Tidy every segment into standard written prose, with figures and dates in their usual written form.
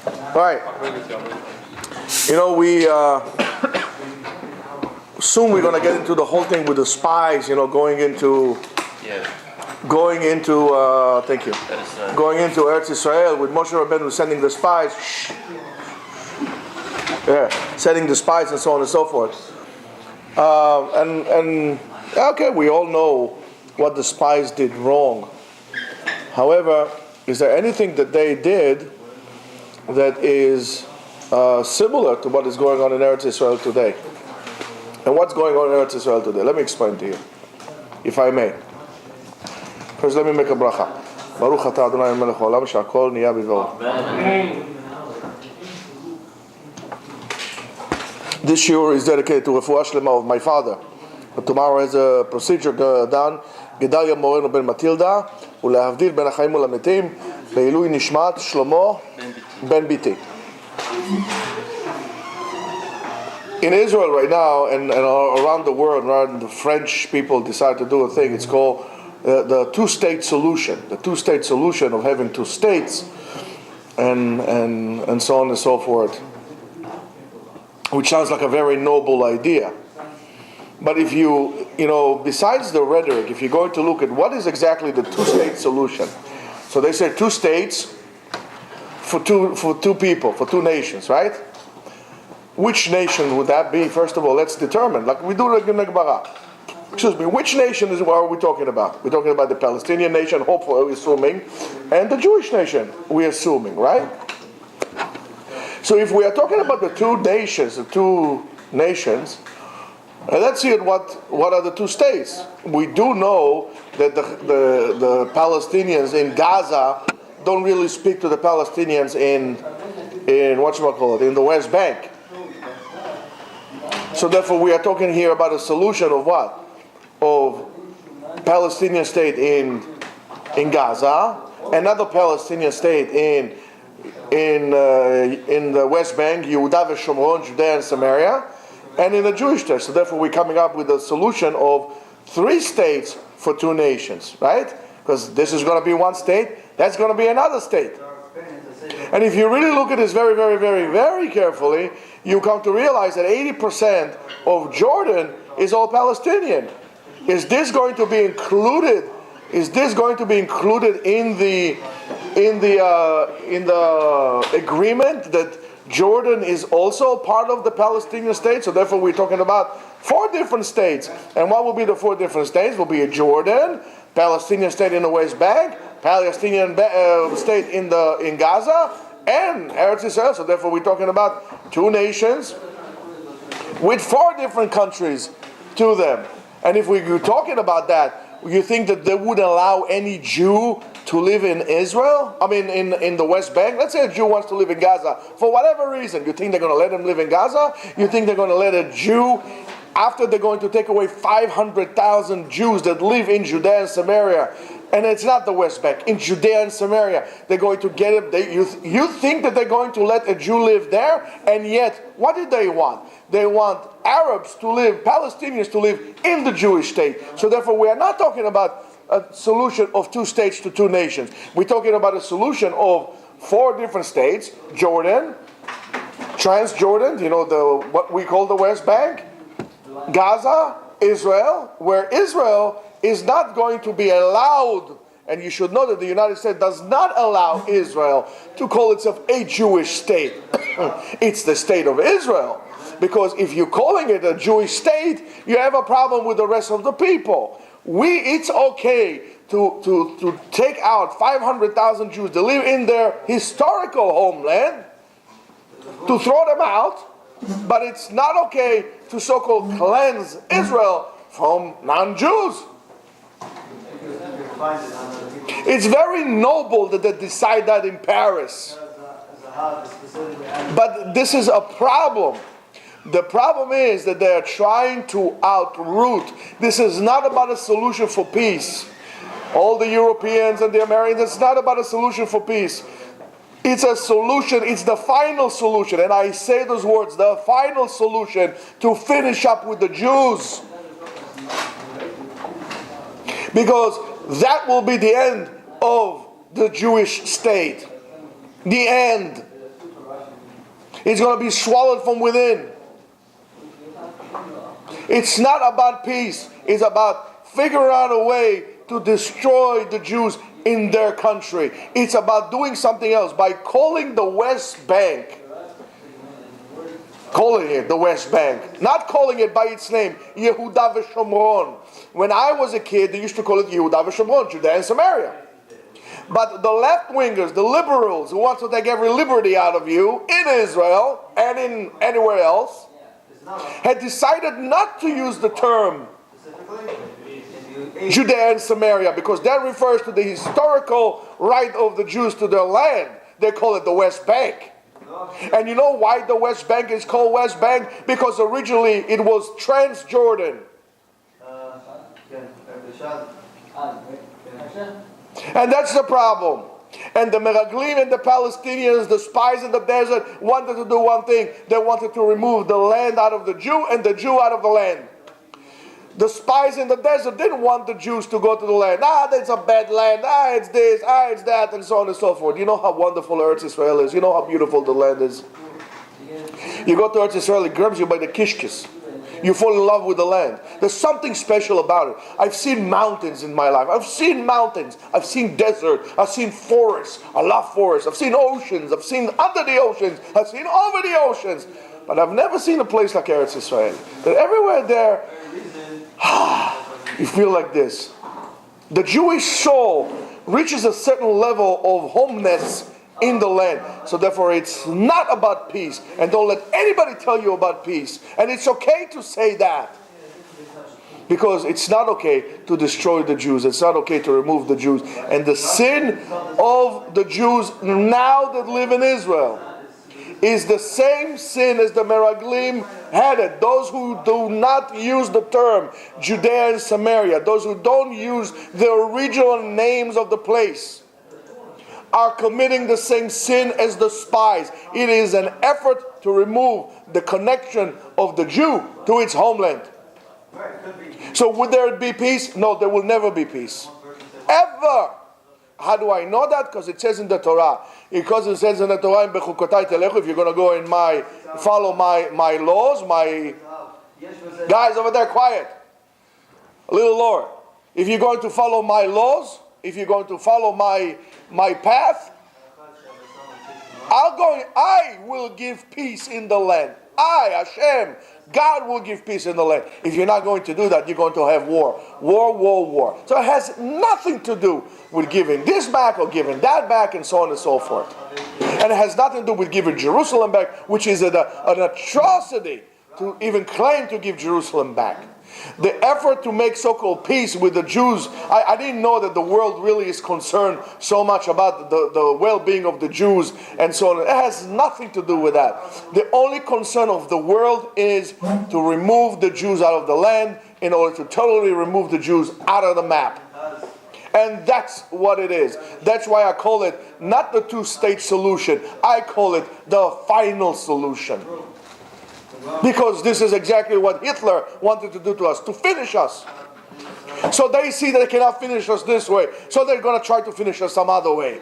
All right. We soon we're going to get into the whole thing with the spies. Going into thank you. Going into Eretz Israel with Moshe Rabbeinu sending the spies. Sending the spies and so on and so forth. Okay, we all know what the spies did wrong. However, is there anything that they did that is similar to what is going on in Eretz Israel today? And what's going on in Eretz Israel today? Let me explain to you, if I may. First, let me make a bracha. Baruch atah Adonai melech haolam she'akol niya b'dvaro. This shiur is dedicated to refuah shlema of my father. But tomorrow has a procedure done. Gedalia Moreno ben Matilda, ולהבדיל בין החיים ולמתים, לעילוי נשמת שלמה ben Biti. In Israel right now, and around the world, the French people decide to do a thing. It's called the two-state solution. The two-state solution of having two states, and so on and so forth. Which sounds like a very noble idea. But if you besides the rhetoric, if you're going to look at what is exactly the two-state solution, so they say two states for two people, for two nations, right? Which nation would that be? First of all, let's determine. Like we do in Gemara. Excuse me. Which nation what are we talking about? We're talking about the Palestinian nation, hopefully, we're assuming, and the Jewish nation, we're assuming, right? So if we are talking about the two nations, let's see what are the two states. We do know that the Palestinians in Gaza don't really speak to the Palestinians in in the West Bank. So therefore we are talking here about a solution of what? Of Palestinian state in Gaza, another Palestinian state in the West Bank, Yehuda v'Shomron, Judea and Samaria, and in the Jewish state. So therefore we're coming up with a solution of three states for two nations, right? Because this is going to be one state, that's going to be another state. And if you really look at this very, very, very, very carefully, you come to realize that 80% of Jordan is all Palestinian. Is this going to be included? Is this going to be included in the agreement that Jordan is also part of the Palestinian state? So therefore we're talking about 4 different states. And what will be the 4 different states? Will be a Jordan, Palestinian state in the West Bank, Palestinian state in Gaza, and Eretz Israel. So therefore we're talking about 2 nations with 4 different countries to them. And if we're talking about that, you think that they would allow any Jew to live in Israel? I mean, in the West Bank? Let's say a Jew wants to live in Gaza. For whatever reason, you think they're going to let him live in Gaza? You think they're going to let a Jew, after they're going to take away 500,000 Jews that live in Judea and Samaria, and it's not the West Bank, in Judea and Samaria, they're going to get him. You think that they're going to let a Jew live there? And yet, what did they want? They want Arabs to live, Palestinians to live in the Jewish state. So therefore, we are not talking about a solution of 2 states to 2 nations. We're talking about a solution of 4 different states: Jordan, Transjordan, what we call the West Bank, Gaza, Israel, where Israel is not going to be allowed, and you should know that the United States does not allow Israel to call itself a Jewish state. It's the state of Israel. Because if you're calling it a Jewish state, you have a problem with the rest of the people. It's okay to take out 500,000 Jews that live in their historical homeland, to throw them out, but it's not okay to so-called cleanse Israel from non-Jews. It's very noble that they decide that in Paris. But this is a problem. The problem is that they are trying to outroot. This is not about a solution for peace. All the Europeans and the Americans, it's not about a solution for peace. It's a solution, it's the final solution. And I say those words, the final solution to finish up with the Jews. Because that will be the end of the Jewish state. The end. It's going to be swallowed from within. It's not about peace. It's about figuring out a way to destroy the Jews in their country. It's about doing something else by calling the West Bank. Calling it the West Bank. Not calling it by its name, Yehuda v'Shomron. When I was a kid, they used to call it Yehuda v'Shomron, Judea and Samaria. But the left-wingers, the liberals, who want to take every liberty out of you in Israel and in anywhere else, had decided not to use the term Judea and Samaria, because that refers to the historical right of the Jews to their land. They call it the West Bank. And you know why the West Bank is called West Bank? Because originally it was Transjordan. And that's the problem. And the Meraglim and the Palestinians, the spies in the desert, wanted to do one thing. They wanted to remove the land out of the Jew and the Jew out of the land. The spies in the desert didn't want the Jews to go to the land. That's a bad land. It's this. It's that, and so on and so forth. You know how wonderful Eretz Israel is. You know how beautiful the land is. You go to Eretz Israel, it grabs you by the kishkis. You fall in love with the land. There's something special about it. I've seen mountains in my life. I've seen mountains. I've seen desert. I've seen forests. I love forests. I've seen oceans. I've seen under the oceans. I've seen over the oceans. But I've never seen a place like Eretz Israel. That everywhere there, you feel like this. The Jewish soul reaches a certain level of homeness in the land. So therefore it's not about peace. And don't let anybody tell you about peace. And it's okay to say that. Because it's not okay to destroy the Jews. It's not okay to remove the Jews. And the sin of the Jews now that live in Israel is the same sin as the Meraglim had it. Those who do not use the term Judea and Samaria, those who don't use the original names of the place, are committing the same sin as the spies. It is an effort to remove the connection of the Jew to its homeland. So would there be peace? No, there will never be peace. Ever. How do I know that? Because it says in the Torah. Because it says in the Torah, if you're going to go in follow my laws, my guys over there, quiet. A little lower. If you're going to follow my laws, if you're going to follow my path, I will give peace in the land. Hashem, God will give peace in the land. If you're not going to do that, you're going to have war. War. So it has nothing to do with giving this back or giving that back and so on and so forth. And it has nothing to do with giving Jerusalem back, which is an atrocity to even claim to give Jerusalem back. The effort to make so-called peace with the Jews, I didn't know that the world really is concerned so much about the well-being of the Jews and so on. It has nothing to do with that. The only concern of the world is to remove the Jews out of the land in order to totally remove the Jews out of the map. And that's what it is. That's why I call it not the two-state solution. I call it the final solution. Because this is exactly what Hitler wanted to do to us, to finish us. So they see that they cannot finish us this way, so they're going to try to finish us some other way.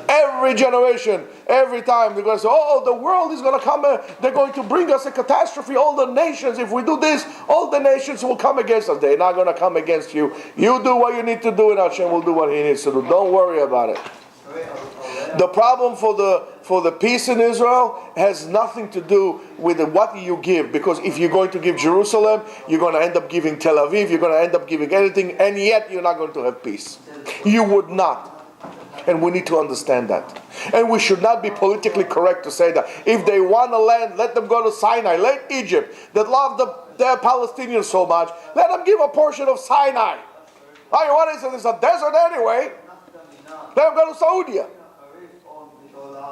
Every generation, every time, they're going to say, the world is going to come, they're going to bring us a catastrophe. All the nations, if we do this, all the nations will come against us. They're not going to come against you. You do what you need to do, and Hashem will do what He needs to do. Don't worry about it. The problem for the peace in Israel has nothing to do with what you give. Because if you're going to give Jerusalem, you're going to end up giving Tel Aviv, you're going to end up giving anything, and yet you're not going to have peace. You would not. And we need to understand that. And we should not be politically correct to say that. If they want a land, let them go to Sinai. Let Egypt, that love the Palestinians so much, let them give a portion of Sinai. What is it? It's a desert anyway. Let them go to Saudi.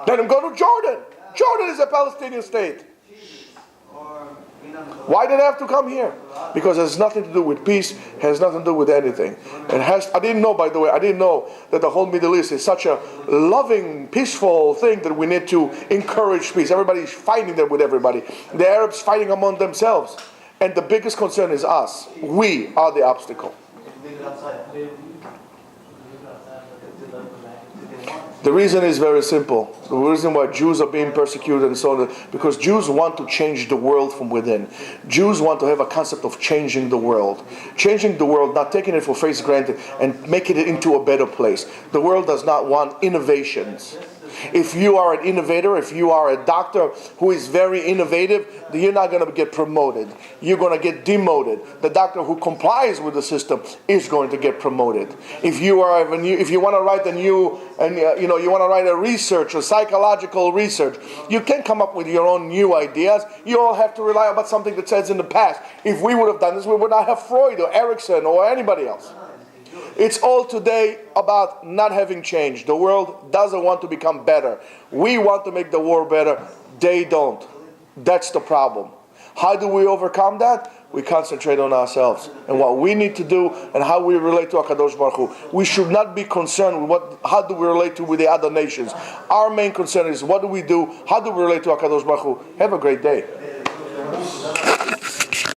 Let them go to Jordan. Jordan is a Palestinian state. Why did they have to come here? Because it has nothing to do with peace, it has nothing to do with anything. I didn't know, by the way, that the whole Middle East is such a loving, peaceful thing that we need to encourage peace. Everybody's fighting there with everybody. The Arabs fighting among themselves. And the biggest concern is us. We are the obstacle. The reason is very simple. The reason why Jews are being persecuted and so on, because Jews want to change the world from within. Jews want to have a concept of changing the world. Changing the world, not taking it for face granted, and making it into a better place. The world does not want innovations. If you are an innovator, if you are a doctor who is very innovative, then you're not going to get promoted. You're going to get demoted. The doctor who complies with the system is going to get promoted. If you want to write you want to write a research, a psychological research, you can't come up with your own new ideas. You all have to rely on something that says in the past. If we would have done this, we would not have Freud or Erickson or anybody else. It's all today about not having change. The world doesn't want to become better. We want to make the world better. They don't. That's the problem. How do we overcome that? We concentrate on ourselves and what we need to do and how we relate to HaKadosh Baruch Hu. We should not be concerned with how do we relate with the other nations. Our main concern is what do we do? How do we relate to HaKadosh Baruch Hu? Have a great day.